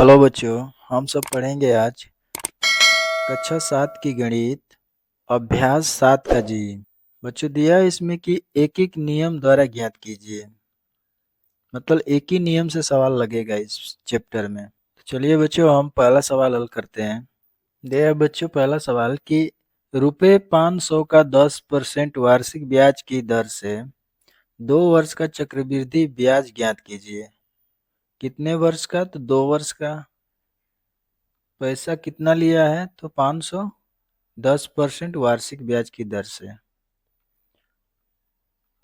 Hello बच्चों, हम सब पढ़ेंगे आज कक्षा 7 की गणित अभ्यास 7 का जी। बच्चों दिया है इसमें कि एक एक नियम द्वारा ज्ञात कीजिए। मतलब एक ही नियम से सवाल लगेगा इस चैप्टर में। तो चलिए बच्चों हम पहला सवाल हल करते हैं। दिया है बच्चों पहला सवाल कि रुपये 500 का 10% वार्षिक ब्याज की दर से 2 वर्ष का चक्रवृद्धि ब्याज ज्ञात कीजिए। कितने वर्ष का? तो 2 वर्ष का। पैसा कितना लिया है? तो 500, 10% वार्षिक ब्याज की दर से।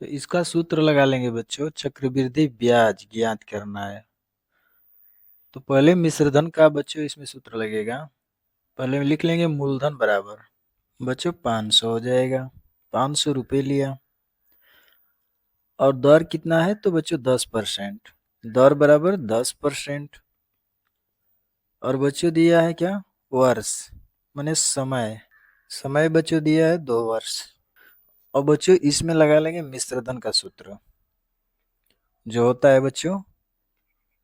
तो इसका सूत्र लगा लेंगे बच्चों, चक्रवृद्धि ब्याज ज्ञात करना है। तो पहले मिश्रधन का बच्चों इसमें सूत्र लगेगा। पहले लिख लेंगे मूलधन बराबर बच्चों 500 हो जाएगा, 500 रुपये लिया। और दर कितना है? तो बच्चों 10%, दर बराबर 10%। और बच्चों दिया है क्या? वर्ष माने समय। समय बच्चों दिया है 2 वर्ष। और बच्चों इसमें लगा लेंगे मिश्रधन का सूत्र, जो होता है बच्चों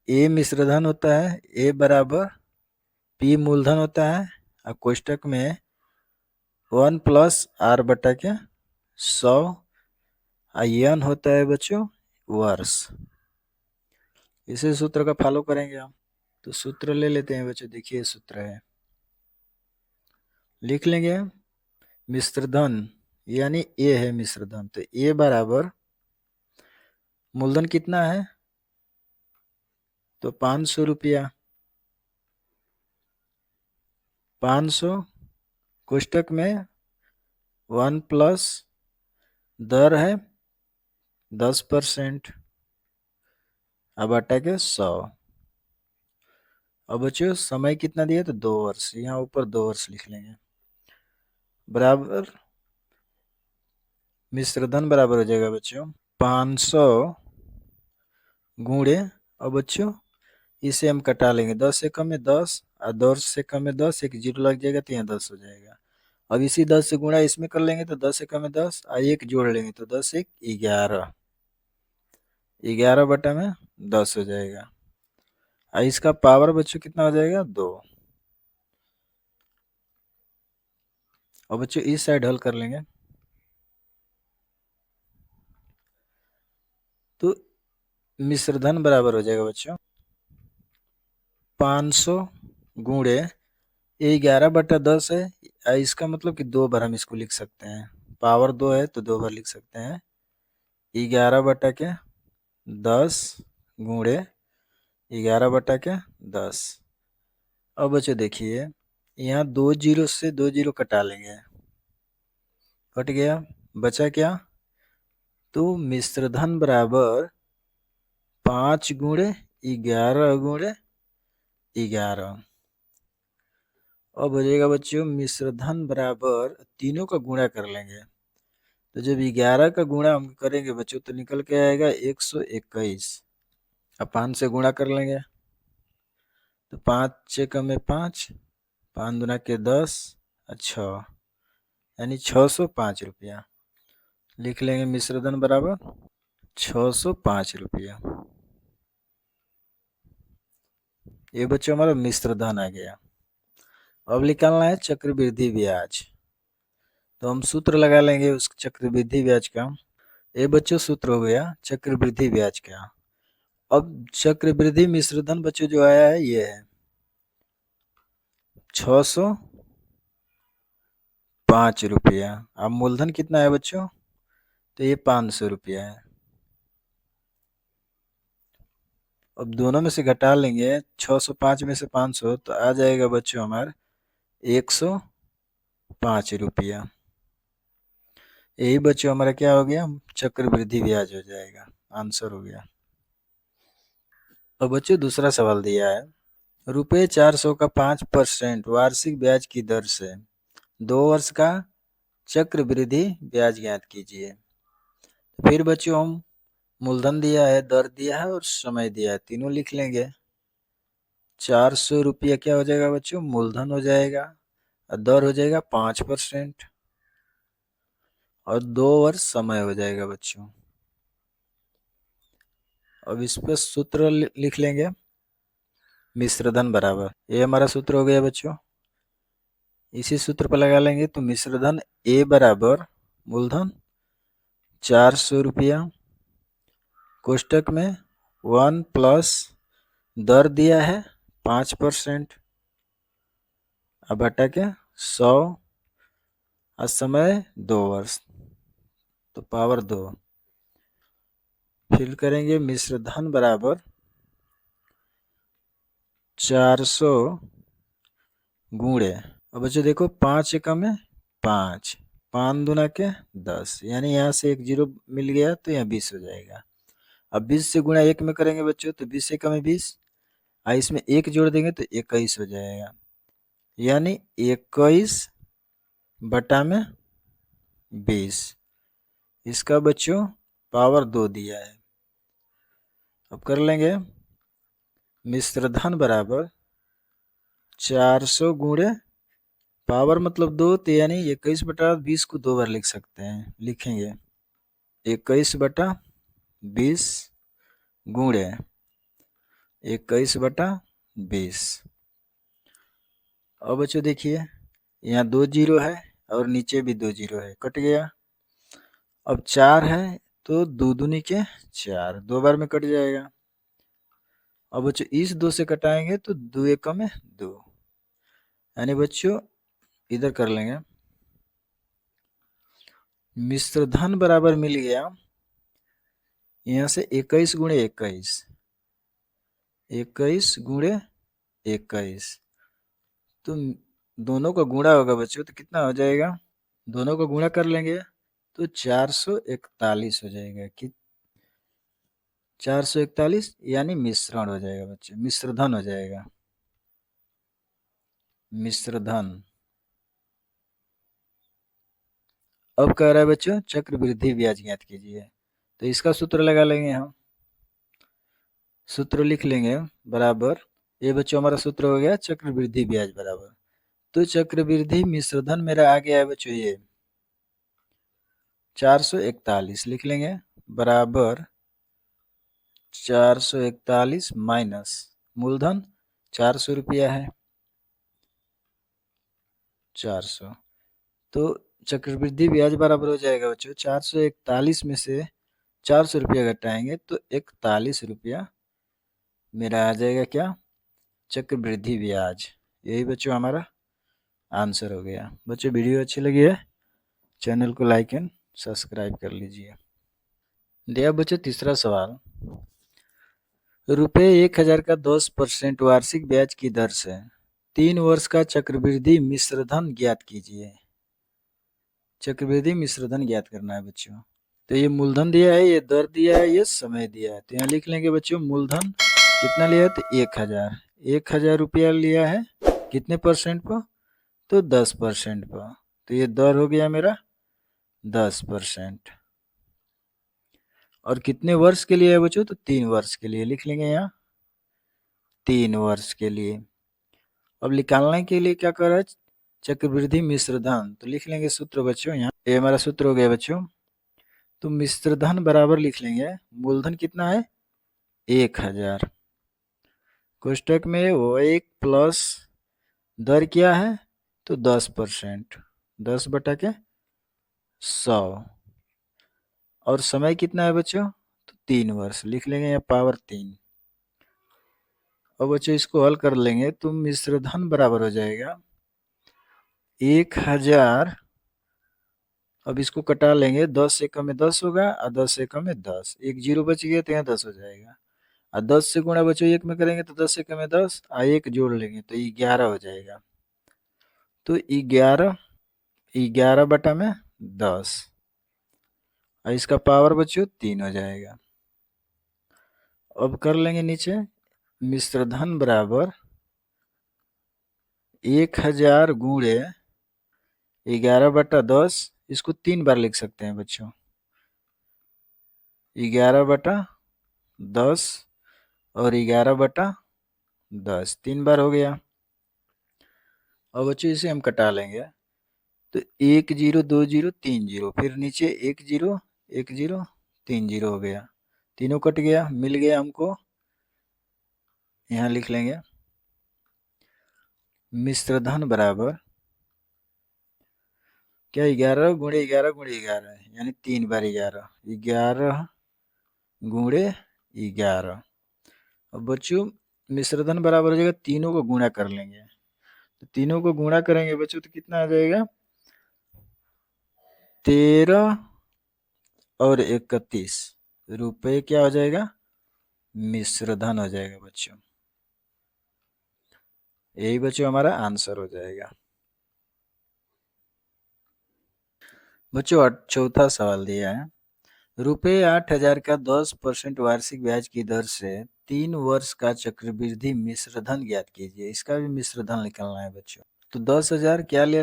ए मिश्रधन होता है, ए बराबर पी मूलधन होता है और कोष्टक में 1+r/100 एन होता है बच्चों वर्ष। इसे सूत्र का फॉलो करेंगे हम। तो सूत्र ले लेते हैं बच्चों, देखिए सूत्र है, लिख लेंगे मिश्रधन यानी ए है मिश्रधन। तो ए बराबर मूलधन कितना है? तो 500 रुपया, 500 कोष्टक में 1+ दर है 10% अब बटा के 100। अब बच्चों समय कितना दिया? तो 2 वर्ष, यहाँ ऊपर 2 वर्ष लिख लेंगे बराबर मिश्रधन बराबर हो जाएगा बच्चों 500 गुणे। अब बच्चों इसे हम कटा लेंगे, 10 से कम है 10 और 10 से कम है 10, एक जीरो लग जाएगा तो यहाँ 10 हो जाएगा। अब इसी 10 से गुणा इसमें कर लेंगे तो 10 से कम है 10 और एक जोड़ लेंगे तो 10 एक 11, 11 बटा में 10 हो जाएगा। और इसका पावर बच्चों कितना हो जाएगा? 2। और बच्चों इस साइड हल कर लेंगे तो मिश्रधन बराबर हो जाएगा बच्चों 500 गुणे 11/10 है। इसका मतलब कि 2 बार हम इसको लिख सकते हैं, पावर 2 है तो 2 बार लिख सकते हैं। 11/10 गुणे 11/10। अब बच्चों देखिए यहाँ 2 जीरो से 2 जीरो कटा लेंगे, कट गया, बचा क्या? तो मिश्रधन बराबर 5 गुणे 11 गुणे 11। अब हो जाएगा बच्चों मिश्रधन बराबर तीनों का गुणा कर लेंगे। तो जब 11 का गुणा हम करेंगे बच्चों तो निकल के आएगा 121। अब 5 से गुणा कर लेंगे तो 5 से कम है 5, 5 दूना के 10 और 6 यानी 605 रुपया। लिख लेंगे मिश्रधन बराबर 605 रुपया। ये बच्चों हमारा मिश्रधन आ गया। अब निकालना है चक्रवृद्धि ब्याज। तो हम सूत्र लगा लेंगे उस चक्रवृद्धि ब्याज का। ये बच्चों सूत्र हो गया चक्रवृद्धि ब्याज का। अब चक्रवृद्धि मिश्रधन बच्चों जो आया है ये है 605 रुपया। अब मूलधन कितना है बच्चों? तो ये 500 रुपया है। अब दोनों में से घटा लेंगे 605 में से 500 तो आ जाएगा बच्चों हमारे 105 रुपया। यही बच्चों हमारा क्या हो गया? चक्रवृद्धि ब्याज हो जाएगा, आंसर हो गया। अब बच्चों दूसरा सवाल दिया है रुपये 400 का 5% वार्षिक ब्याज की दर से 2 वर्ष का चक्रवृद्धि ब्याज ज्ञात कीजिए। फिर बच्चों हम मूलधन दिया है, दर दिया है और समय दिया है, तीनों लिख लेंगे। 400 रुपया क्या हो जाएगा बच्चों? मूलधन हो जाएगा और दर हो जाएगा 5% और 2 वर्ष समय हो जाएगा बच्चों। अब इस पर सूत्र लिख लेंगे मिश्रधन बराबर, ये हमारा सूत्र हो गया बच्चों। इसी सूत्र पर लगा लेंगे तो मिश्रधन ए बराबर मूलधन 400 रुपया, कोष्टक में 1 प्लस दर दिया है 5%, अब बटा के 100, और समय 2 वर्ष, तो पावर 2। फिर करेंगे मिश्रधन बराबर 400 गुणे, अब बच्चों देखो 5 एकम में 5, 5 दूना के 10, यानी यहाँ से एक जीरो मिल गया तो यहाँ 20 हो जाएगा। अब 20 से गुणा 1 में करेंगे बच्चों तो 20 एकम में 20, इसमें 1 जोड़ देंगे तो 21 हो जाएगा, यानी 21 बटा में 20, इसका बच्चों पावर 2 दिया है। अब कर लेंगे मिश्रधन बराबर 400 गुणे पावर मतलब 2, तो यानी 21 बटा 20 को 2 बार लिख सकते हैं, लिखेंगे 21 बटा 20 गुणे 21 बटा 20। अब बच्चों देखिए यहाँ 2 जीरो है और नीचे भी 2 जीरो है, कट गया। अब 4 है तो 2 दूनी के 4, 2 बार में कट जाएगा। अब बच्चों इस 2 से कटाएंगे तो 2 एकम में 2, यानी बच्चों इधर कर लेंगे मिश्रधन बराबर मिल गया यहाँ से 21 गुणे 21, 21 गुणे 21, तो दोनों का गुणा होगा बच्चों, तो कितना हो जाएगा, दोनों का गुणा कर लेंगे तो 441 हो जाएगा कि 441, यानी मिश्रण हो जाएगा बच्चों, मिश्रधन हो जाएगा, मिश्रधन। अब कह रहा है बच्चों चक्रवृद्धि ब्याज ज्ञात कीजिए, तो इसका सूत्र लगा लेंगे हम, सूत्र लिख लेंगे बराबर, ये बच्चों हमारा सूत्र हो गया चक्रवृद्धि ब्याज बराबर, तो चक्रवृद्धि मिश्रधन मेरा आ गया है बच्चों ये 441 लिख लेंगे बराबर 441 माइनस मूलधन 400 रुपया है 400, तो चक्रवृद्धि ब्याज बराबर हो जाएगा बच्चों 441 में से 400 रुपया घटाएंगे तो 41 रुपया मेरा आ जाएगा क्या, चक्रवृद्धि ब्याज। यही बच्चों हमारा आंसर हो गया। बच्चों वीडियो अच्छी लगी है चैनल को लाइक एंड सब्सक्राइब कर लीजिए। दिया बच्चों तीसरा सवाल, रुपये 1000 का 10% वार्षिक ब्याज की दर से 3 वर्ष का चक्रवृद्धि मिश्रधन ज्ञात कीजिए। चक्रवृद्धि मिश्रधन ज्ञात करना है बच्चों, तो ये मूलधन दिया है, ये दर दिया है, ये समय दिया है, तो यहाँ लिख लेंगे बच्चों मूलधन कितना लिया है तो 1000, 1000 रुपया लिया है कितने परसेंट पर, तो 10% पर, तो ये दर हो गया मेरा 10%, और कितने वर्ष के लिए है बच्चों, तो 3 वर्ष के लिए लिख लेंगे यहाँ 3 वर्ष के लिए। अब निकालने के लिए क्या कर रहा है चक्रवृद्धि मिश्रधन, तो लिख लेंगे सूत्र बच्चों, यहाँ ये हमारा सूत्र हो गया बच्चों, तो मिश्रधन बराबर लिख लेंगे मूलधन कितना है 1000, कोष्टक में वो 1 प्लस दर क्या है तो 10%, 10 बटा के 100, और समय कितना है बच्चों तो 3 वर्ष, लिख लेंगे यहाँ पावर 3। अब बच्चों इसको हल कर लेंगे तो मिश्रधन बराबर हो जाएगा 1000, अब इसको कटा लेंगे 10 एकम में 10 होगा और 10 एकम में 10, एक जीरो बच गया तो यहाँ 10 हो जाएगा, और 10 से गुणा बच्चों 1 में करेंगे तो 10 एकम में 10 और 1 जोड़ लेंगे तो 11 हो जाएगा, तो 11 बटा में 10, और इसका पावर बच्चों 3 हो जाएगा। अब कर लेंगे नीचे मिश्रधन बराबर 1000 गुणे 11 बटा 10, इसको 3 बार लिख सकते हैं बच्चों, 11 बटा 10 और 11 बटा 10, 3 बार हो गया। अब बच्चों इसे हम कटा लेंगे तो 1 0 2 0 3 0, फिर नीचे 1 0 1 0 3 0 हो गया, तीनों कट गया, मिल गया हमको, यहाँ लिख लेंगे मिश्रधन बराबर क्या 11 गुणे 11 गुणे 11 यानी 3 बार 11, 11 गुणे 11। अब बच्चों मिश्रधन बराबर हो जाएगा, तीनों को गुणा कर लेंगे, तो तीनों को गुणा करेंगे बच्चों तो कितना आ जाएगा 13 और 31 रुपए क्या हो जाएगा मिश्रधन हो जाएगा बच्चों। यही बच्चों हमारा आंसर हो जाएगा। बच्चों चौथा सवाल दिया है, रुपए 8,000 का 10% वार्षिक ब्याज की दर से 3 वर्ष का चक्रवृद्धि मिश्रधन ज्ञात कीजिए। इसका भी मिश्रधन निकालना है बच्चों। तो 10,000 क्या ले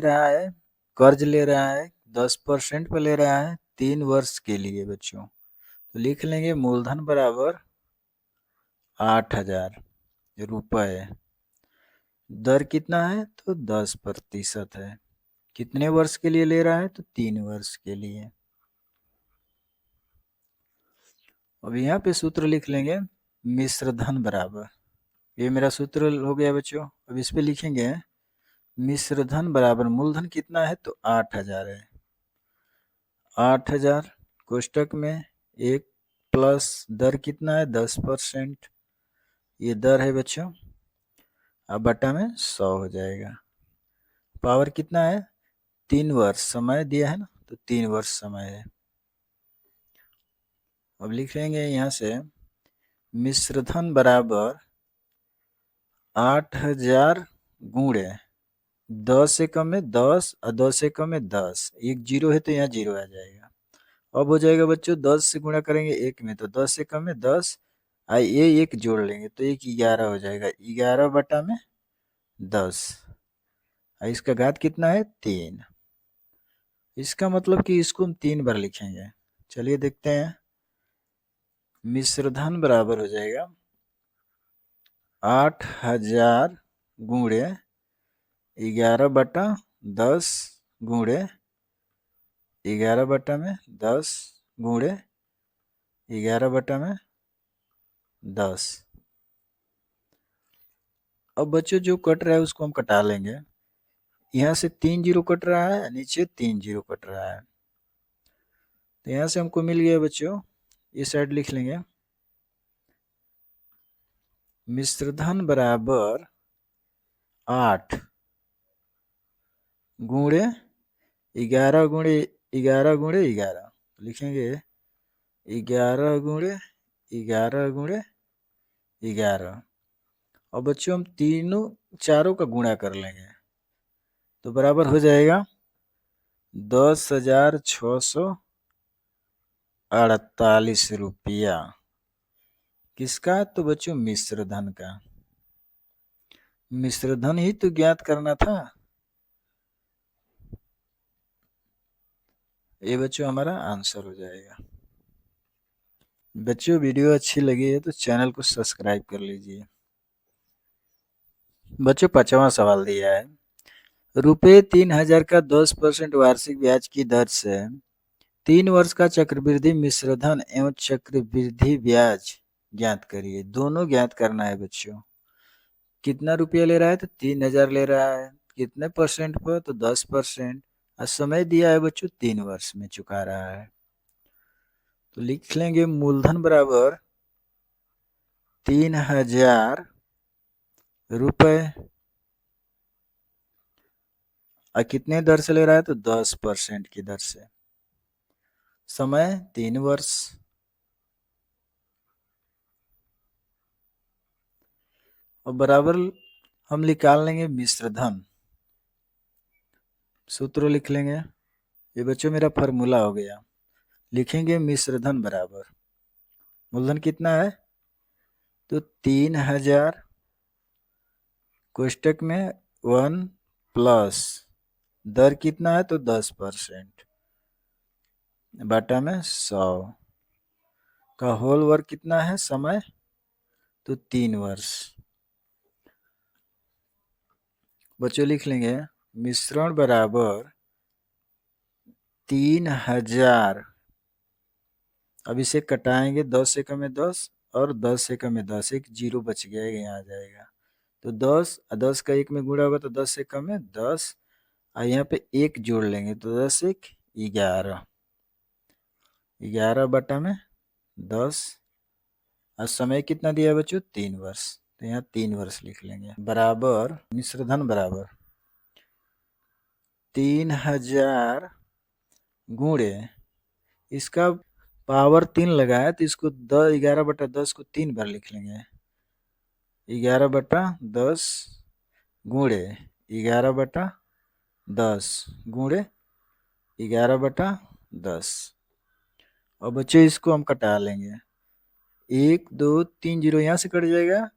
रहा है, कर्ज ले रहा है, 10% पे ले रहा है 3 वर्ष के लिए बच्चों। तो लिख लेंगे मूलधन बराबर 8,000 रुपए, दर कितना है तो 10% है, कितने वर्ष के लिए ले रहा है तो 3 वर्ष के लिए। अब यहाँ पे सूत्र लिख लेंगे मिश्रधन बराबर, ये मेरा सूत्र हो गया बच्चों। अब इस पे लिखेंगे मिश्रधन बराबर मूलधन कितना है तो 8,000 है, 8,000 कोष्टक में 1 प्लस दर कितना है 10%, ये दर है बच्चों, अब बटा में 100 हो जाएगा। पावर कितना है 3 वर्ष, समय दिया है ना तो 3 वर्ष समय है। अब लिखेंगे यहाँ से मिश्रधन बराबर 8,000 गुणे 10 से कम है 10 और 10 से कम है 10, एक जीरो है तो यहाँ जीरो आ जाएगा। अब हो जाएगा बच्चों 10 से गुणा करेंगे 1 में तो 10 से कम है 10, ये एक जोड़ लेंगे तो एक 11 हो जाएगा, 11 बटा में 10, इसका घात कितना है 3। इसका मतलब कि इसको हम 3 बार लिखेंगे। चलिए देखते हैं, मिश्रधन बराबर हो जाएगा 8,000 गुणे 11 बटा 10 गुणे 11 बटा में 10 गुणे 11 बटा में 10। अब बच्चों जो कट रहा है उसको हम कटा लेंगे, यहाँ से 3 जीरो कट रहा है, नीचे 3 जीरो कट रहा है, तो यहाँ से हमको मिल गया बच्चों, इस साइड लिख लेंगे मिश्रधन बराबर 8 गुणे 11 गुणे 11 गुणे 11, लिखेंगे 11 गुणे 11 गुणे 11। और बच्चों हम तीनों चारों का गुणा कर लेंगे तो बराबर हो जाएगा 10,648 रुपया। किसका तो बच्चों मिश्रधन का, मिश्रधन ही तो ज्ञात करना था। ये बच्चों हमारा आंसर हो जाएगा। बच्चों वीडियो अच्छी लगी है तो चैनल को सब्सक्राइब कर लीजिए। बच्चों 5वां सवाल दिया है, रुपये 3,000 का 10% वार्षिक ब्याज की दर से 3 वर्ष का चक्रवृद्धि मिश्रधन एवं चक्रवृद्धि ब्याज ज्ञात करिए। दोनों ज्ञात करना है बच्चों। कितना रुपया ले रहा है तो 3,000 ले रहा है, कितने परसेंट पर तो 10%, और समय दिया है बच्चों 3 वर्ष में चुका रहा है। तो लिख लेंगे मूलधन बराबर 3,000 रुपए, और कितने दर से ले रहा है तो 10% की दर से, समय 3 वर्ष। और बराबर हम निकाल लेंगे मिश्रधन, सूत्र लिख लेंगे, ये बच्चों मेरा फॉर्मूला हो गया। लिखेंगे मिश्रधन बराबर मूलधन कितना है तो 3,000 कोष्टक में 1 प्लस दर कितना है तो 10% बटा में 100 का होल वर्ग कितना है समय तो 3 वर्ष। बच्चों लिख लेंगे मिश्रण बराबर 3,000, अब इसे कटाएंगे 10 से कम है 10 और 10 से कम है 10, एक जीरो बच गया यहाँ आ जाएगा, तो 10 और 10 का 1 में गुणा होगा तो 10 से कम है 10, और यहाँ पे 1 जोड़ लेंगे तो 10 1 11, 11 बटा में 10, और समय कितना दिया है बच्चों 3 वर्ष, तो यहाँ 3 वर्ष लिख लेंगे। बराबर मिश्रधन बराबर 3000 गुणे, इसका पावर 3 लगा है तो इसको 11 बटा 10 को 3 बार लिख लेंगे। 11 बटा 10 गुणे 11 बटा 10 गुणे 11 बटा 10। और बच्चे इसको हम कटा लेंगे, 1 2 3 जीरो यहाँ से कट जाएगा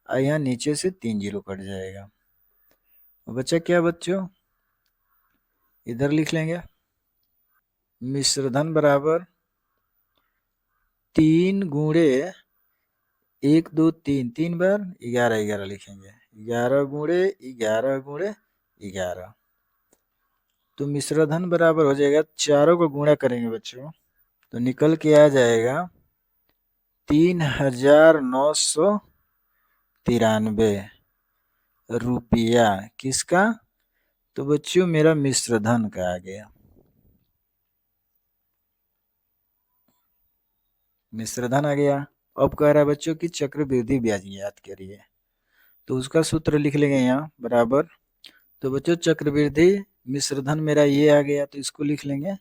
और यहाँ नीचे से 3 जीरो कट जाएगा। और बच्चा क्या बच्चों इधर लिख लेंगे, मिश्रधन बराबर 3 गुणे 1 2 3 3 बार 11 11 लिखेंगे, 11 गुणे 11 गुणे 11। तो मिश्रधन बराबर हो जाएगा, चारों को गुणा करेंगे बच्चों तो निकल के आ जाएगा 3993 रुपया। किसका? तो बच्चों मेरा मिश्रधन का आ गया। मिश्रधन आ गया। अब कह रहा है बच्चों की चक्रवृद्धि ब्याज याद करिए, तो उसका सूत्र लिख लेंगे यहाँ बराबर। तो बच्चों चक्रवृद्धि मिश्रधन मेरा ये आ गया तो इसको लिख लेंगे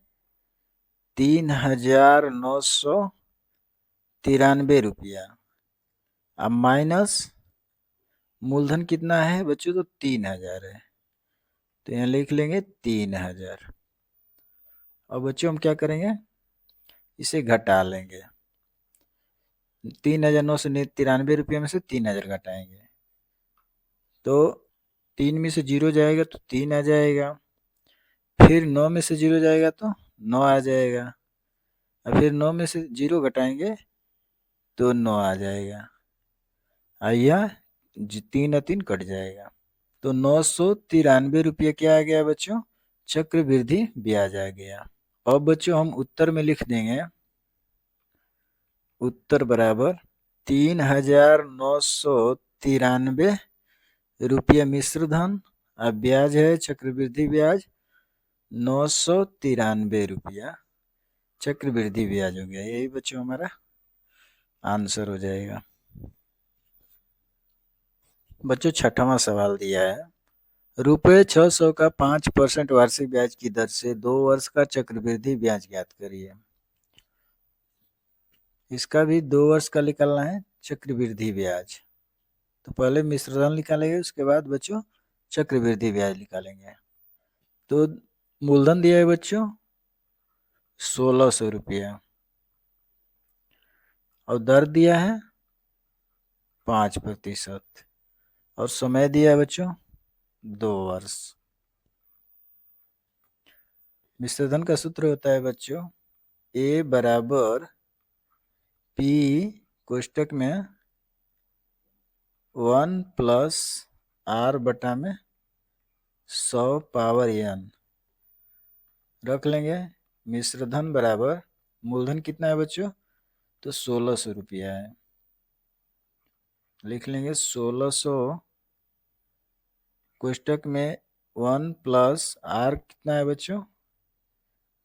3993 रुपया। अब माइनस मूलधन कितना है बच्चों तो 3000 है, तो यहाँ लिख लेंगे 3000। अब बच्चों हम क्या करेंगे इसे घटा लेंगे, 3993 रुपये में से 3000 घटाएंगे तो 3 में से 0 जाएगा तो 3 आ जाएगा, फिर 9 में से 0 जाएगा तो 9 आ जाएगा, और फिर 9 में से 0 घटाएंगे तो 9 आ जाएगा, आइया 3 और 3 कट जाएगा। तो 993 रुपये क्या आ गया बच्चों चक्रवृद्धि ब्याज आ गया। अब बच्चों हम उत्तर में लिख देंगे, उत्तर बराबर 3993 रुपया मिश्रधन, अब ब्याज है चक्रवृद्धि ब्याज 993 रुपया चक्रवृद्धि ब्याज हो गया। यही बच्चों हमारा आंसर हो जाएगा। बच्चों छठवां सवाल दिया है, रुपये 600 का 5% वार्षिक ब्याज की दर से 2 वर्ष का चक्रवृद्धि ब्याज ज्ञात करिए। इसका भी 2 वर्ष का निकालना है चक्रवृद्धि ब्याज, तो पहले मिश्रधन निकालेंगे उसके बाद बच्चों चक्रवृद्धि ब्याज निकालेंगे। तो मूलधन दिया है बच्चों 1600 रुपया और दर दिया है 5%, और समय दिया है बच्चों 2 वर्ष। मिश्रधन का सूत्र होता है बच्चों A बराबर P कोष्टक में 1 प्लस R बटा में 100 पावर n रख लेंगे। मिश्रधन बराबर मूलधन कितना है बच्चों तो 1600 रुपया है, लिख लेंगे 1600 कोष्टक में 1 प्लस R कितना है बच्चों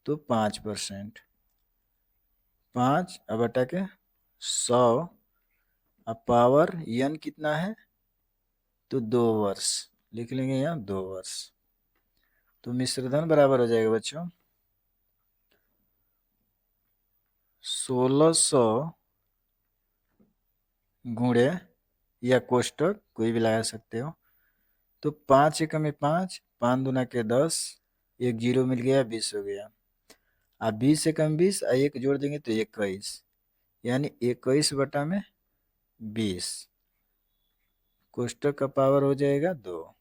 तो 5%, 5 अब बटा के 100, अब पावर n कितना है तो 2 वर्ष, लिख लेंगे यहाँ 2 वर्ष। तो मिश्रधन बराबर हो जाएगा बच्चों 1600 गुणे या कोष्टक कोई भी लगा सकते हो, तो 5 एकम में 5, 5 दूना के 10, एक जीरो मिल गया 20 हो गया। अब 20 एकम 20 और एक जोड़ देंगे तो 21, यानी 21 बटा में 20, कोष्टक का पावर हो जाएगा 2।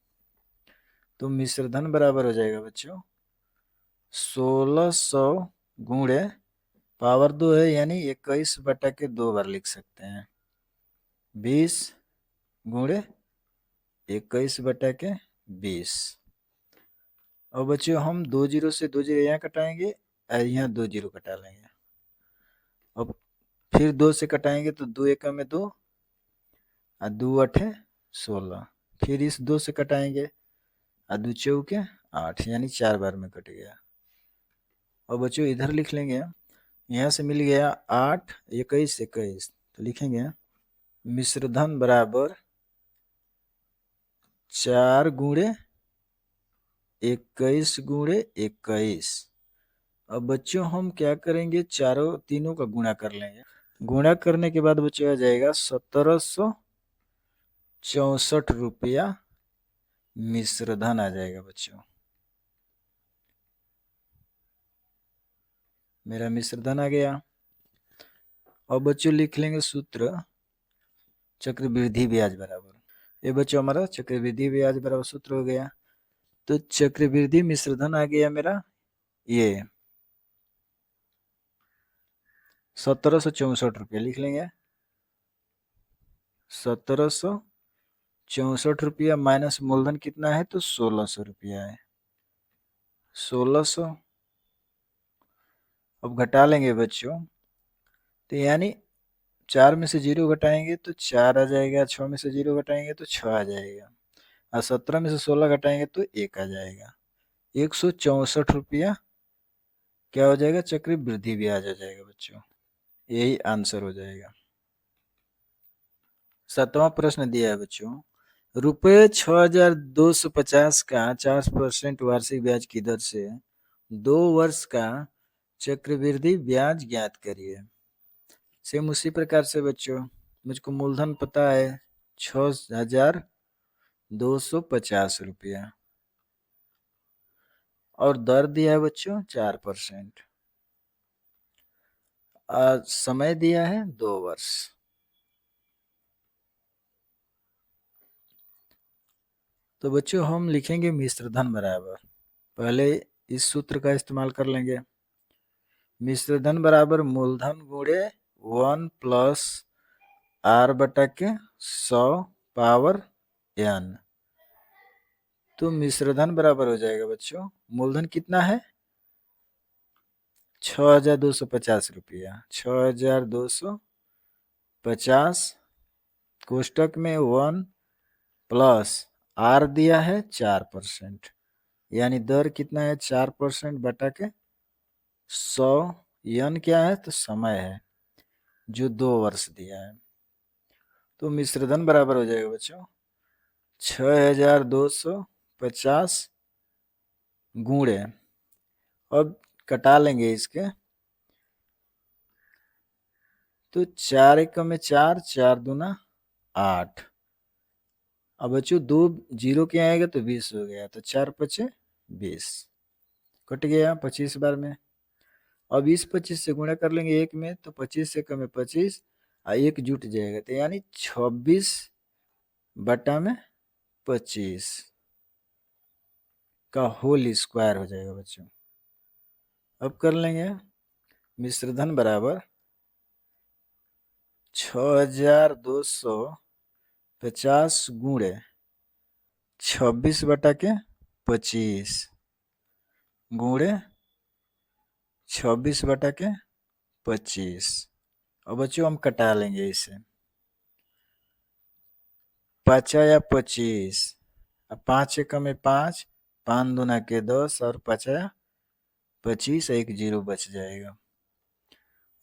तो मिश्रधन बराबर हो जाएगा बच्चों 1600 गुणे पावर 2 है यानी 21 बटा के 2 बार लिख सकते हैं, 20 गुणे 21 बटा के 20। और बच्चों हम 2 जीरो से 2 जीरो यहाँ कटाएंगे और यहाँ 2 जीरो कटा लेंगे। अब फिर 2 से कटाएंगे तो 2 एकम में 2 और 2 8 16, फिर इस 2 से कटाएंगे, 2 चौके 8, यानी 4 बार में कट गया। और बच्चों इधर लिख लेंगे, यहाँ से मिल गया 8 21 21, तो लिखेंगे मिश्रधन बराबर 4 गुणे 21 गुणे 21। अब बच्चों हम क्या करेंगे, तीनों का गुणा कर लेंगे। गुणा करने के बाद बच्चों आ जाएगा 1764 रुपया मिश्रधन आ जाएगा बच्चों। मेरा मिश्रधन आ गया। अब बच्चों लिख लेंगे सूत्र चक्रवृद्धि ब्याज बराबर, ये बच्चों हमारा चक्रवृद्धि ब्याज बराबर सूत्र हो गया। तो चक्रवृद्धि मिश्रधन आ गया मेरा ये 1764 रुपया, लिख लेंगे 1764 रुपया माइनस मूलधन कितना है, तो 1600 रुपया है, 1600। अब घटा लेंगे बच्चों, तो यानी 4 में से 0 घटाएंगे तो 4 आ जाएगा, 6 में से 0 घटाएंगे तो 6 आ जाएगा, और 17 में से 16 घटाएंगे तो 1 आ जाएगा। 164 रुपया क्या हो जाएगा, चक्रवृद्धि ब्याज हो जाएगा बच्चों। यही आंसर हो जाएगा। 7वां प्रश्न दिया है बच्चों, रुपये 6250 का 4% वार्षिक ब्याज की दर से 2 वर्ष का चक्रवृद्धि ब्याज ज्ञात करिए। सेम उसी प्रकार से बच्चों, मुझको मूलधन पता है 6250 रुपया, और दर दिया है बच्चों 4%, और समय दिया है 2 वर्ष। तो बच्चों हम लिखेंगे मिश्रधन बराबर, पहले इस सूत्र का इस्तेमाल कर लेंगे। मिश्रधन बराबर मूलधन गुणे 1 प्लस r बटा के 100 पावर n। तो मिश्रधन बराबर हो जाएगा बच्चों, मूलधन कितना है 6250 रुपया, 6250 कोष्टक में 1 प्लस r दिया है 4%, यानी दर कितना है 4% बटा के 100, n क्या है तो समय है जो 2 वर्ष दिया है। तो मिश्रधन बराबर हो जाएगा बच्चों 6250 गुणे, अब कटा लेंगे इसके, तो 4 एक में 4, 4 दूना 8। अब बच्चों 2 0 क्या आएगा तो 20 हो गया, तो 4 पचे 20 कट गया 25 बार में। अब इस 25 से गुणा कर लेंगे 1 में, तो 25 से कम है 25, और 1 जुट जाएगा, तो यानी 26 बटा में 25 का होल स्क्वायर हो जाएगा बच्चों। अब कर लेंगे मिश्रधन बराबर 6250 गुणे 26 बटा के 25 गुणे 26 बटा के 25। अब बच्चों हम कटा लेंगे इसे, 5 या 25, 5 एक में 5, 5 दूना के 10, और 5 या 25, 1 0 बच जाएगा।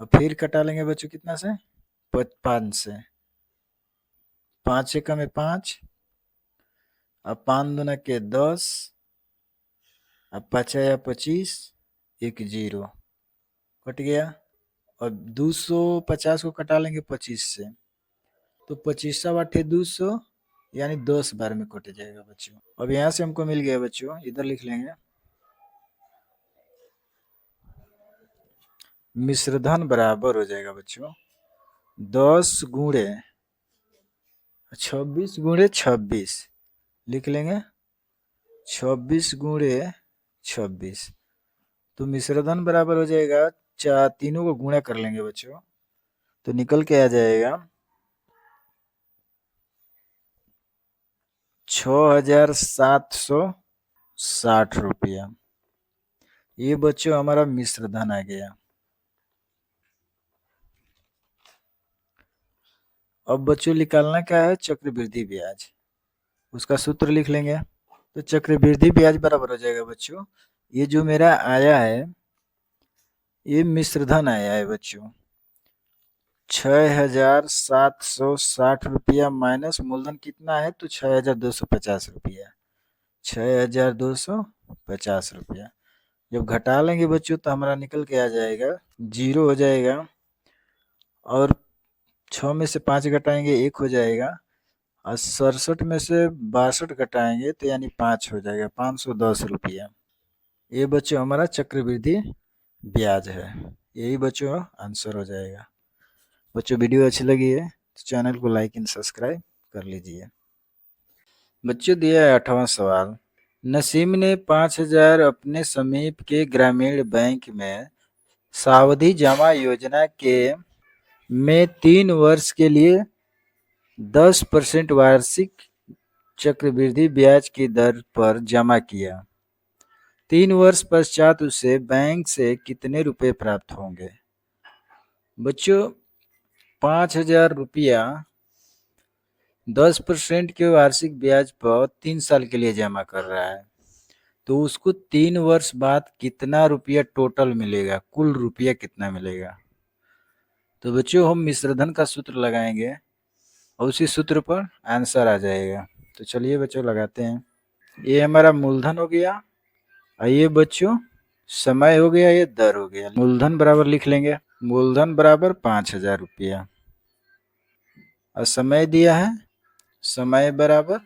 और फिर कटा लेंगे बच्चों कितना से, 5 से, 5 एक में 5, अब 5 दूना के 10, अब 5 या 25, 1 0 कट गया। और 250 को कटा लेंगे 25 से, तो 25 बाटे 200, यानी 10 बार में कट जाएगा बच्चों। अब यहाँ से हमको मिल गया बच्चों, इधर लिख लेंगे मिश्रधन बराबर हो जाएगा बच्चों 10 गुणे 26 गुणे 26, लिख लेंगे 26 गुणे 26। तो मिश्रधन बराबर हो जाएगा, तीनों को गुणा कर लेंगे बच्चों, तो निकल के आ जाएगा 6760 रुपया। ये बच्चों हमारा मिश्रधन आ गया। अब बच्चों निकालना क्या है, चक्रवृद्धि ब्याज। उसका सूत्र लिख लेंगे। तो चक्रवृद्धि ब्याज बराबर हो जाएगा बच्चों, ये जो मेरा आया है ये मिश्र धन आया है बच्चों, 6,760 रुपया माइनस मूलधन कितना है, तो 6,250 रुपया, 6,250 रुपया। जब घटा लेंगे बच्चों तो हमारा निकल के आ जाएगा, जीरो हो जाएगा, और 6 में से 5 घटाएंगे 1 हो जाएगा, और 67 में से 62 घटाएंगे तो यानी 5 हो जाएगा, 510 रुपया। ये बच्चों हमारा चक्रवृद्धि ब्याज है। यही बच्चों आंसर हो जाएगा। बच्चों वीडियो अच्छी लगी है तो चैनल को लाइक एंड सब्सक्राइब कर लीजिए। बच्चों दिया है 8वां सवाल, नसीम ने 5,000 अपने समीप के ग्रामीण बैंक में सावधि जमा योजना के में 3 वर्ष के लिए 10% वार्षिक चक्रवृद्धि ब्याज की दर पर जमा किया। 3 वर्ष पश्चात उसे बैंक से कितने रुपए प्राप्त होंगे। बच्चों 5,000 रुपया 10% के वार्षिक ब्याज पर 3 साल के लिए जमा कर रहा है, तो उसको 3 वर्ष बाद कितना रुपया टोटल मिलेगा, कुल रुपया कितना मिलेगा। तो बच्चों हम मिश्रधन का सूत्र लगाएंगे और उसी सूत्र पर आंसर आ जाएगा। तो चलिए बच्चों लगाते हैं। ये हमारा मूलधन हो गया, और ये बच्चों समय हो गया, ये दर हो गया। मूलधन बराबर लिख लेंगे, मूलधन बराबर 5,000 रुपया, और समय दिया है, समय बराबर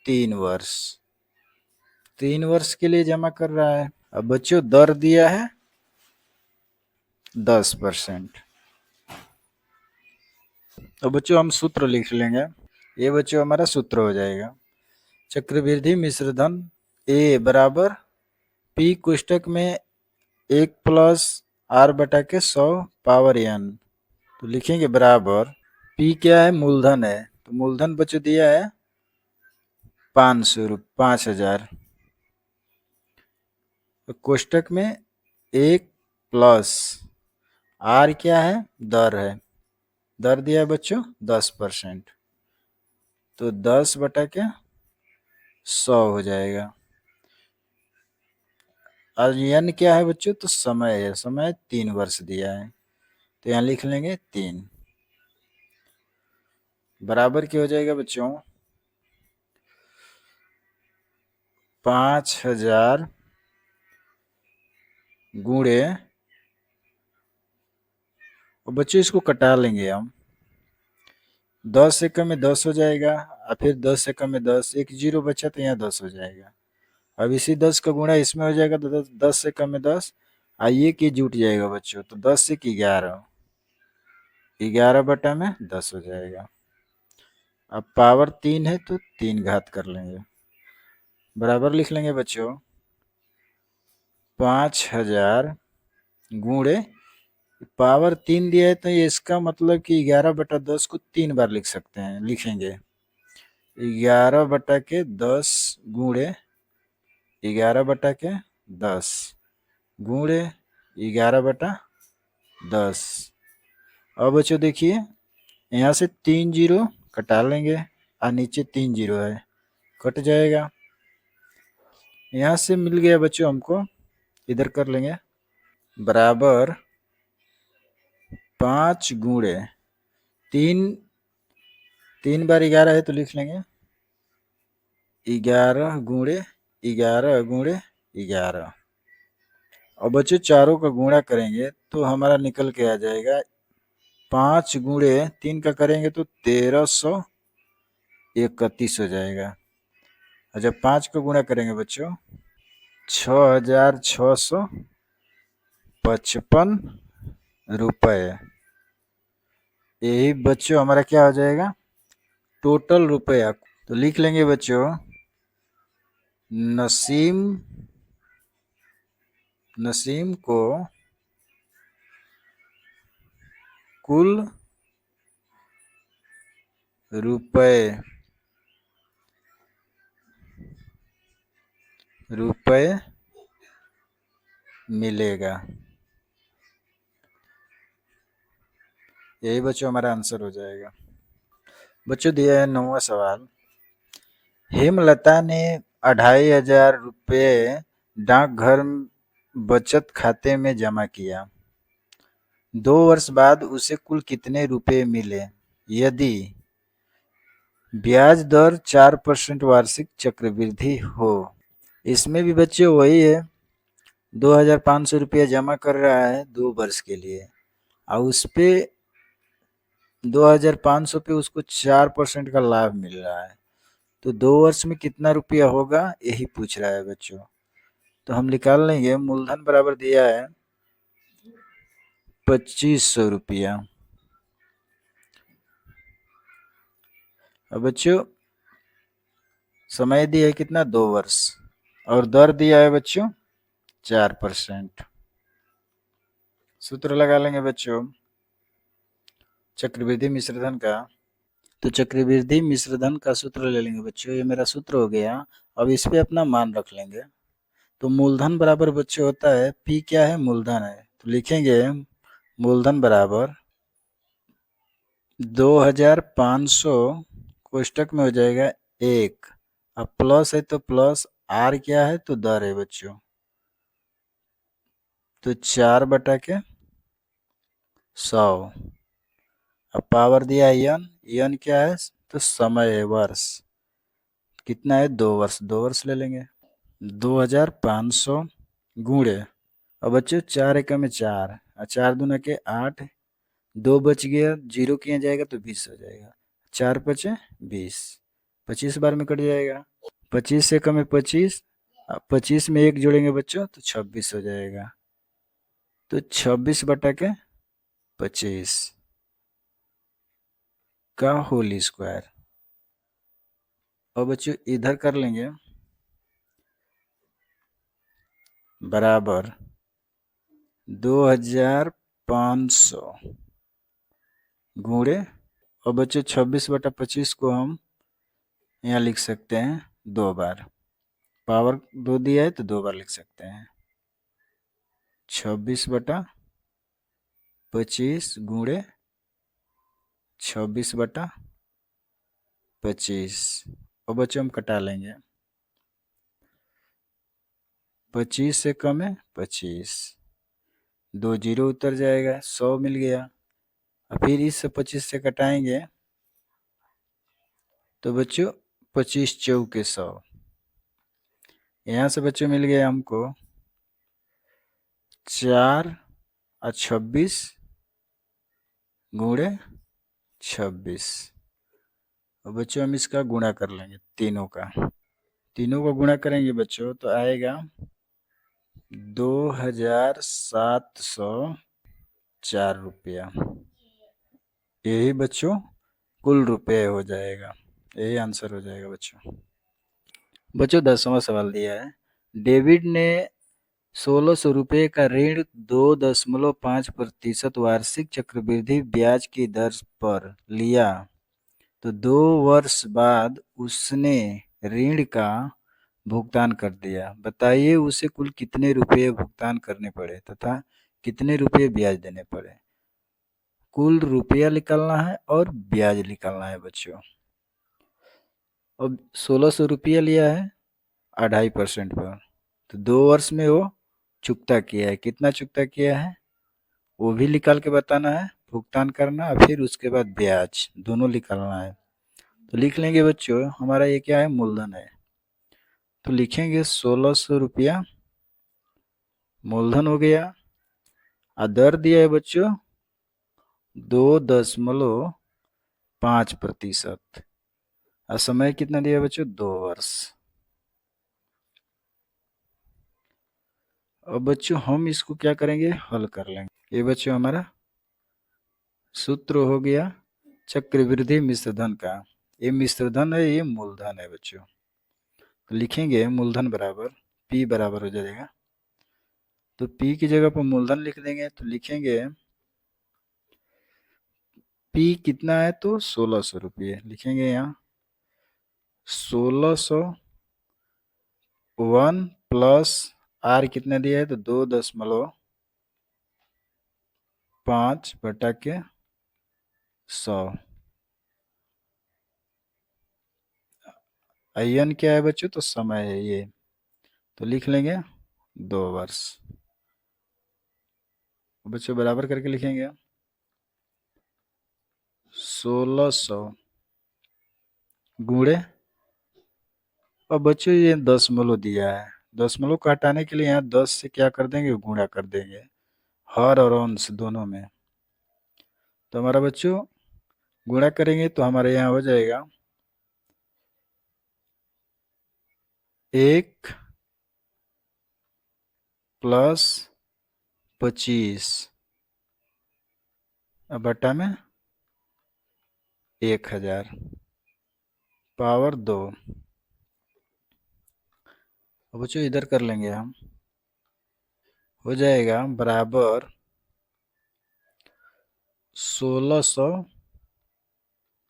3 वर्ष, 3 वर्ष के लिए जमा कर रहा है। अब बच्चों दर दिया है 10%। तो बच्चों हम सूत्र लिख लेंगे, ये बच्चों हमारा सूत्र हो जाएगा, चक्रवृद्धि मिश्रधन ए बराबर पी कोष्टक में 1 प्लस आर बटा के 100 पावर एन। तो लिखेंगे बराबर, पी क्या है, मूलधन है, तो मूलधन बच्चों दिया है 5,000, तो कोष्टक में 1 प्लस आर क्या है, दर है, दर दिया है बच्चों 10%, तो 10 बटा के 100 हो जाएगा। और एन क्या है बच्चों, तो समय है, समय 3 वर्ष दिया है, तो यहाँ लिख लेंगे 3, बराबर क्या हो जाएगा बच्चों, 5,000 गुणे, और बच्चों इसको कटा लेंगे हम, 10 एकम में 10 हो जाएगा, और फिर 10 एकम में 10, एक जीरो बचा तो यहाँ 10 हो जाएगा। अब इसी 10 का गुणा इसमें हो जाएगा, तो 10 एकम में 10, आइए कि जुट जाएगा बच्चों, तो 10 से 11, 11 बटा में 10 हो जाएगा। अब पावर 3 है तो 3 घात कर लेंगे, बराबर लिख लेंगे बच्चों, 5,000 गुणे पावर 3 दिया है, तो इसका मतलब कि 11 बटा 10 को 3 बार लिख सकते हैं, लिखेंगे 11 बटा के 10 गुणे 11 बटा के 10 गुणे 11 बटा 10। अब बच्चों देखिए यहाँ से 3 जीरो कटा लेंगे, और नीचे 3 जीरो है, कट जाएगा। यहाँ से मिल गया बच्चों हमको, इधर कर लेंगे, बराबर 5 गुणे 3, 3 बार 11 है तो लिख लेंगे 11 गुणे 11 गुणे 11। और बच्चों चारों का गुणा करेंगे तो हमारा निकल के आ जाएगा, 5 गुणे 3 का करेंगे तो 1,331 हो जाएगा। और जब 5 का गुणा करेंगे बच्चों 6,655 रुपये, यही बच्चों हमारा क्या हो जाएगा, टोटल रुपया। तो लिख लेंगे बच्चों, नसीम को कुल रुपए मिलेगा। यही बच्चों हमारा आंसर हो जाएगा। बच्चों दिया है 9वां सवाल, हेमलता ने 2500 रुपये डाकघर बचत खाते में जमा किया। 2 वर्ष बाद उसे कुल कितने रुपए मिले यदि ब्याज दर 4% वार्षिक चक्रवृद्धि हो। इसमें भी बच्चों वही है, 2500 रुपया जमा कर रहा है 2 वर्ष के लिए और उस पे 2500 पे उसको 4% का लाभ मिल रहा है, तो 2 वर्ष में कितना रुपया होगा यही पूछ रहा है बच्चों। तो हम निकाल लेंगे, मूलधन बराबर दिया है 2500 रुपया। अब बच्चों समय दिया है कितना, 2 वर्ष, और दर दिया है बच्चों 4%। सूत्र लगा लेंगे बच्चों चक्रवृद्धि मिश्रधन का। तो चक्रवृद्धि मिश्रधन का सूत्र ले लेंगे बच्चों, ये मेरा सूत्र हो गया। अब इस पे अपना मान रख लेंगे। तो मूलधन बराबर बच्चों होता है, पी क्या है, मूलधन है, तो लिखेंगे मूलधन बराबर 2500 कोष्टक में हो जाएगा 1, अब प्लस है तो प्लस, आर क्या है तो दर है बच्चों, तो 4/100। अब पावर दिया है एन क्या है तो समय है, वर्ष कितना है, 2 वर्ष, 2 वर्ष ले लेंगे। 2500 गुणे, अब बच्चों 4 एकम में 4 और 4 दूना के 8, 2 बच गया, 0 किया जाएगा तो 20 हो जाएगा, 4×5 = 20, 25 बार में कट जाएगा, 25 से कम है 25, 25 में 1 जोड़ेंगे बच्चों तो 26 हो जाएगा, तो 26/25 का होल स्क्वायर। और बच्चों इधर कर लेंगे बराबर 2500 गुणे, और बच्चों 26/25 को हम यहाँ लिख सकते हैं 2 बार, पावर 2 दिया है तो 2 बार लिख सकते हैं, 26/25 गुणे 26/25। और बच्चों हम कटा लेंगे, 25 से कम है 25, 2 0 उतर जाएगा, 100 मिल गया। और फिर इस 25 से कटाएंगे तो बच्चों 25 चौके 100, यहाँ से बच्चों मिल गया हमको 4 और 26 गुणे 26। और बच्चों हम इसका गुणा कर लेंगे, तीनों का गुणा करेंगे बच्चों तो आएगा 2704 रुपया, यही बच्चों कुल रुपये हो जाएगा, यही आंसर हो जाएगा बच्चों। 10वां सवाल दिया है, डेविड ने 1600 रुपये का ऋण 2.5% वार्षिक चक्रवृद्धि ब्याज की दर पर लिया, तो 2 वर्ष बाद उसने ऋण का भुगतान कर दिया। बताइए उसे कुल कितने रुपये भुगतान करने पड़े तथा कितने रुपये ब्याज देने पड़े। कुल रुपया निकालना है और ब्याज निकालना है बच्चों। अब 1600 रुपया लिया है 2.5% पर, तो 2 वर्ष में वो चुकता किया है, कितना चुकता किया है वो भी निकाल के बताना है, भुगतान करना है, फिर उसके बाद ब्याज दोनों निकालना है। तो लिख लेंगे बच्चों, हमारा ये क्या है, मूलधन है, तो लिखेंगे 1600 रुपया मूलधन हो गया। दर दिया है बच्चों 2.5%, और समय कितना दिया है बच्चों, 2 वर्ष। अब बच्चों हम इसको क्या करेंगे, हल कर लेंगे। ये बच्चों हमारा सूत्र हो गया चक्रवृद्धि मिश्रधन का, ये मिश्रधन है, ये मूलधन है बच्चों। तो लिखेंगे मूलधन बराबर P बराबर हो जाएगा, तो P की जगह पर मूलधन लिख देंगे, तो लिखेंगे P कितना है तो 1600 रुपये लिखेंगे यहाँ, 1600 1 प्लस R कितना दिया है तो 2.5/100, IN क्या है बच्चों? तो समय है ये, तो लिख लेंगे 2 वर्ष। बच्चों बराबर करके लिखेंगे 1600 गुणे, और बच्चों ये दशमलव दिया है, दशमलव को हटाने के लिए यहाँ 10 से क्या कर देंगे? गुणा कर देंगे, हर और अंश दोनों में। तो हमारा बच्चों गुणा करेंगे तो हमारे यहाँ हो जाएगा 1 + 25 बटा में 1000 पावर 2। अब बच्चों इधर कर लेंगे हम, हो जाएगा बराबर 1600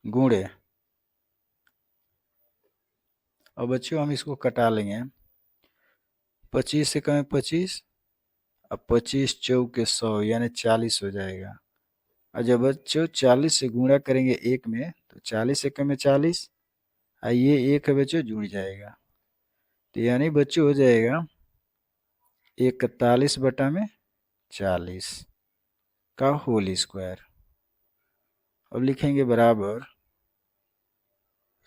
गुणे, अब बच्चों हम इसको कटा लेंगे, 25 से कम 25, अब 25 चौके 100 यानी 40 हो जाएगा। और जब बच्चों 40 से गुणा करेंगे एक में तो 40 एकम में 40, और ये एक है बच्चों जुड़ जाएगा, तो यानी बच्चों हो जाएगा 41 बटा में 40 का होल स्क्वायर। अब लिखेंगे बराबर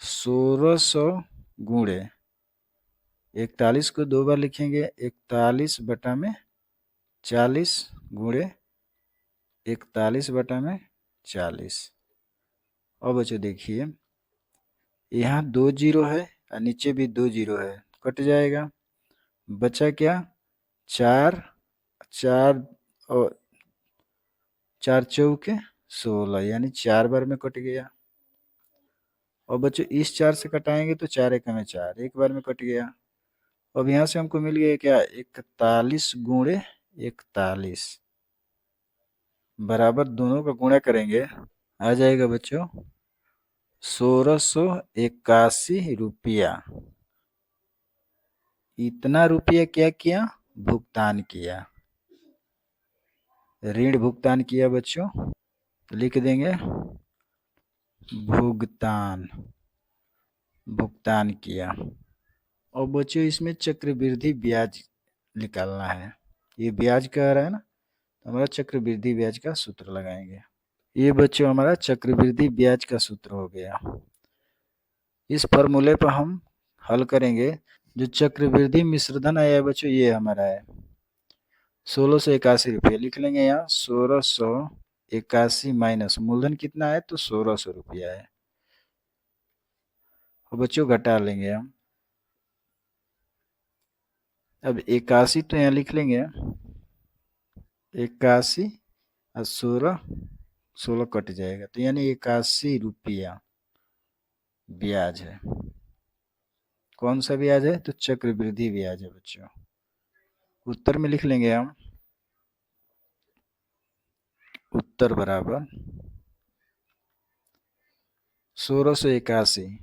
1600 गुणे 41 को 2 बार लिखेंगे, 41 बटा में 40 गुणे 41 बटा में 40। अब बच्चों देखिए यहाँ 2 जीरो है और नीचे भी 2 जीरो है, कट जाएगा, बचा क्या? 4 4 और 4 चौके 16 यानी 4 बार में कट गया। और बच्चों इस 4 से कटाएंगे तो 4 एकम में 4, एक बार में कट गया। अब यहाँ से हमको मिल गया क्या? 41 गुणे 41 बराबर, दोनों का गुणा करेंगे आ जाएगा बच्चों 1681 रुपया। इतना रुपया क्या किया? भुगतान किया, ऋण भुगतान किया बच्चों, लिख देंगे भुगतान, भुगतान किया। और बच्चों इसमें चक्रवृद्धि ब्याज निकालना है, ये ब्याज कह रहा है ना, तो हमारा चक्रवृद्धि ब्याज का सूत्र लगाएंगे। ये बच्चों हमारा चक्रवृद्धि ब्याज का सूत्र हो गया। इस फॉर्मूले पर हम हल करेंगे। जो चक्रवृद्धि मिश्रधन आया है बच्चों ये हमारा है 1681 रुपये, लिख लेंगे यहाँ 1681 माइनस मूलधन कितना है? तो 1600 रुपया है। और बच्चों घटा लेंगे हम, अब 81 तो यहाँ लिख लेंगे 81 और 16 कट जाएगा, तो यानी 81 रुपया ब्याज है। कौन सा ब्याज है? तो चक्रवृद्धि ब्याज है बच्चों। उत्तर में लिख लेंगे हम, उत्तर बराबर 1681,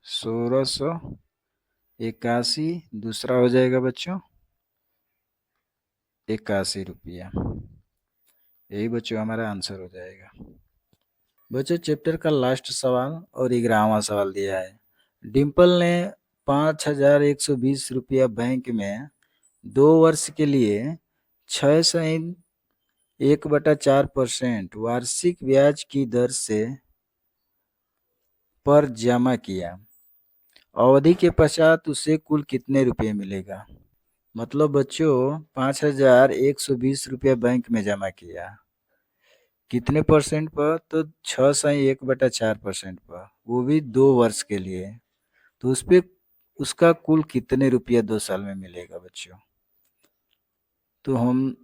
1681 दूसरा हो जाएगा बच्चों 81 रुपया, यही बच्चों हमारा आंसर हो जाएगा। बच्चों चैप्टर का लास्ट सवाल और 11वां सवाल दिया है। डिम्पल ने 5120 रुपया बैंक में 2 वर्ष के लिए 6.1/4% वार्षिक ब्याज की दर से पर जमा किया। अवधि के पश्चात उसे कुल कितने रुपए मिलेगा? मतलब बच्चों 5120 रुपया बैंक में जमा किया, कितने परसेंट पर? तो 6.1/4% पर, वो भी 2 वर्ष के लिए। तो उस पे उसका कुल कितने रुपया 2 साल में मिलेगा बच्चों? तो हम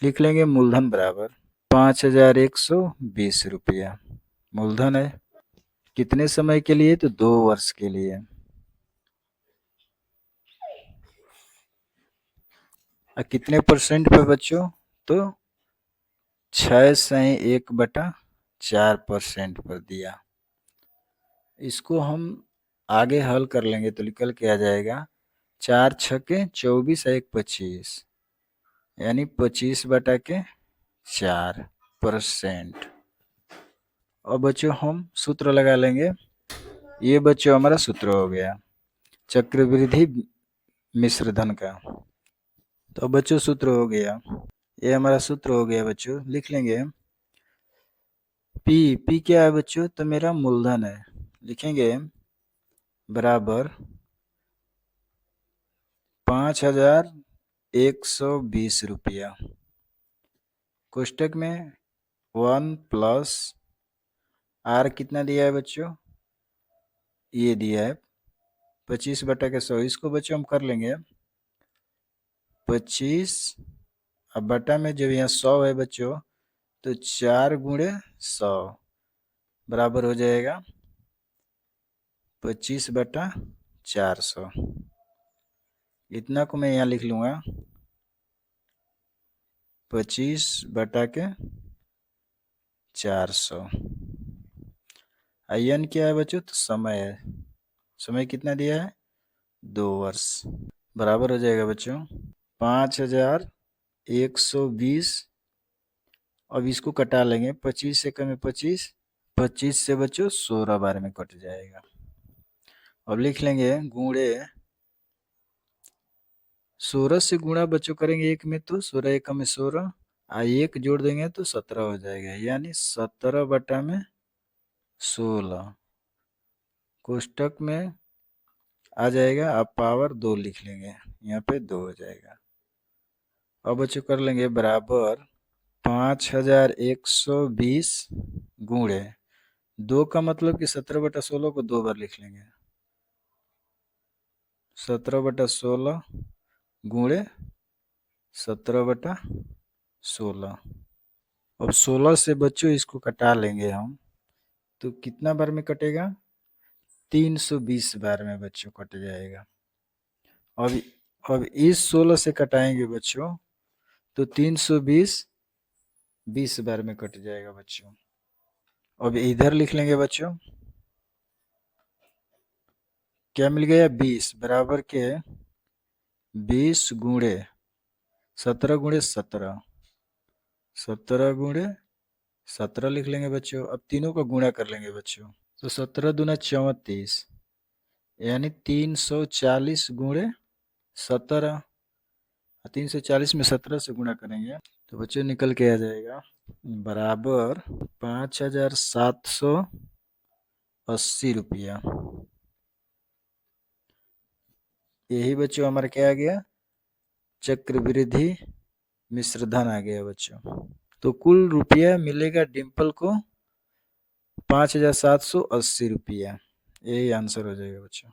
लिख लेंगे मूलधन बराबर 5120 रुपया मूलधन है, कितने समय के लिए? तो 2 वर्ष के लिए। और कितने परसेंट पे बच्चों? तो 6.1/4% पर दिया। इसको हम आगे हल कर लेंगे तो निकल के आ जाएगा 4 छके 24 1 25 यानी 25/4%। और बच्चों हम सूत्र लगा लेंगे ये बच्चों हमारा सूत्र हो गया चक्रवृद्धि मिश्र धन का। तो बच्चों सूत्र हो गया, ये हमारा सूत्र हो गया बच्चों, लिख लेंगे। पी क्या है बच्चों, तो मेरा मूलधन है, लिखेंगे बराबर 5120 रुपया, कोष्टक में 1 प्लस आर कितना दिया है बच्चों, ये दिया है 25/100। इसको बच्चों हम कर लेंगे 25, अब बटा में जब यहाँ 100 है बच्चों तो 4 गुणे 100 बराबर हो जाएगा 25/400। इतना को मैं यहाँ लिख लूँगा 25/400। आयन क्या है बच्चों, तो समय है, समय कितना दिया है 2 वर्ष, बराबर हो जाएगा बच्चों 5120। अब इसको कटा लेंगे, 25 से कम है 25, 25 से बच्चों 16 बार में कट जाएगा। अब लिख लेंगे गुणे 16 से गुणा बच्चों करेंगे एक में तो 16 एक में 16, एक जोड़ देंगे तो 17 हो जाएगा, यानी 17/16 कोष्टक में आ जाएगा। अब पावर 2 लिख लेंगे, यहाँ पे 2 हो जाएगा। अब बच्चों कर लेंगे बराबर 5120 गुणे 2 का मतलब कि 17/16 को 2 बार लिख लेंगे, 17/16 गुणे 17/16। अब 16 से बच्चों इसको कटा लेंगे हम, तो कितना बार में कटेगा 320 बार में बच्चों कट जाएगा। अब इस 16 से कटाएंगे बच्चों तो 320 20 बार में कट जाएगा बच्चों। अब इधर लिख लेंगे बच्चों, क्या मिल गया 20 बराबर के 20 गुणे 17 गुणे 17, 17 गुणे 17 लिख लेंगे बच्चों। अब तीनों का गुणा कर लेंगे बच्चों, तो 17 दूना 34, यानी 340 गुणे 17, 340 में 17 से गुणा करेंगे तो बच्चों निकल के आ जाएगा बराबर 5780 रुपया। यही बच्चों हमारा क्या आ गया, चक्रवृद्धि मिश्रधन आ गया बच्चों। तो कुल रुपया मिलेगा डिम्पल को 5780 रुपया, यही आंसर हो जाएगा बच्चों।